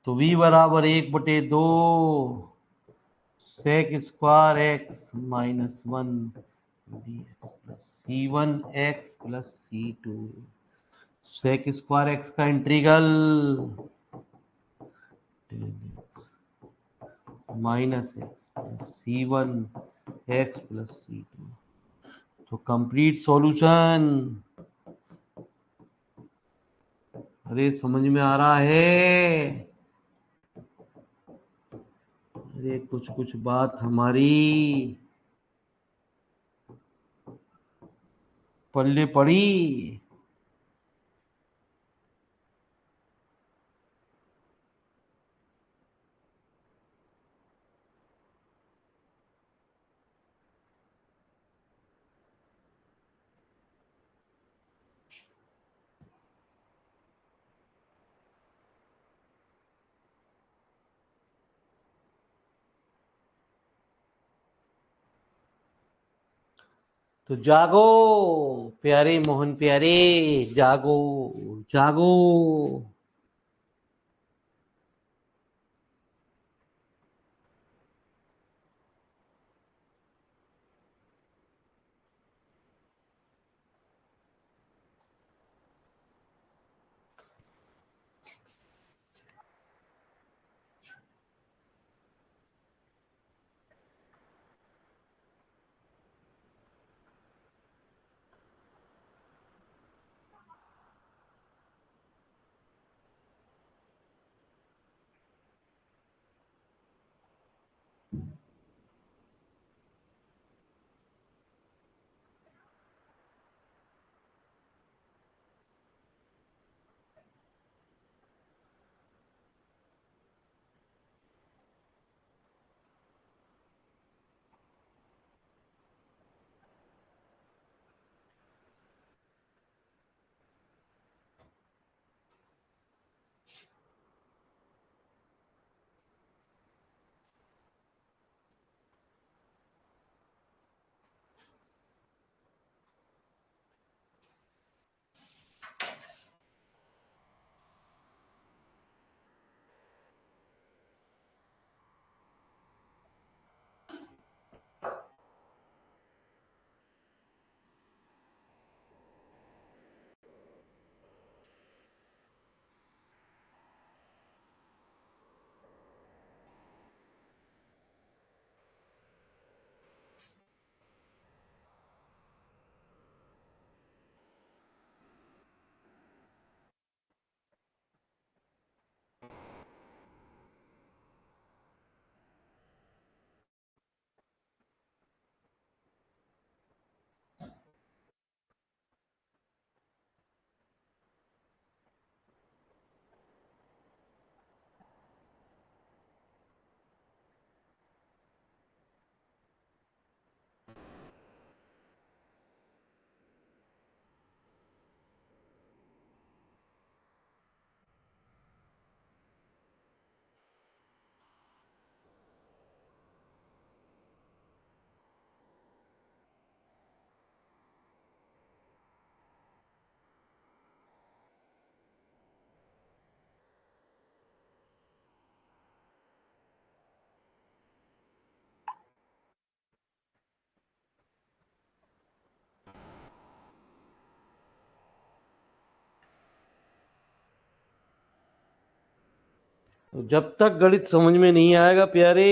तो v बराबर 1/2 sec square x minus 1 dx plus c1x plus c2। Sec square x का integral minus x plus c1x plus c2। तो कंप्लीट सॉल्यूशन। अरे समझ में आ रहा है? अरे कुछ कुछ बात हमारी पल्ले पड़ी। तो जागो प्यारे मोहन प्यारे, जागो जागो। तो जब तक गणित समझ में नहीं आएगा प्यारे,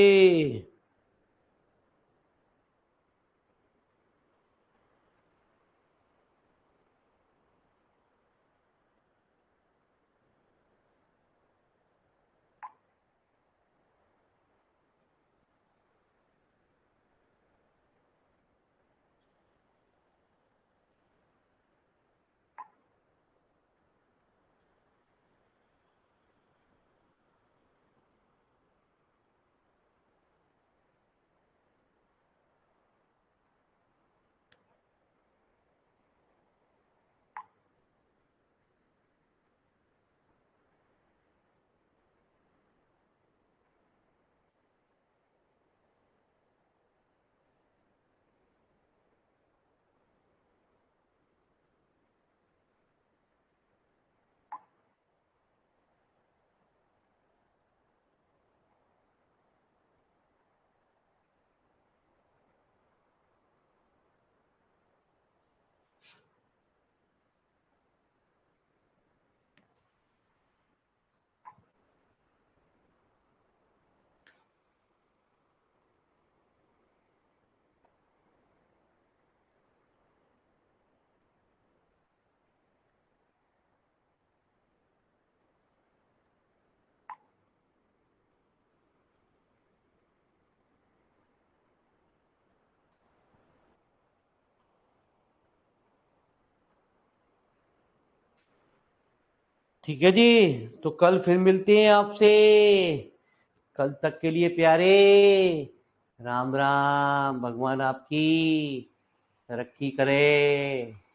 ठीक है जी। तो कल फिर मिलते हैं आपसे। कल तक के लिए प्यारे, राम राम। भगवान आपकी तरक्की करे।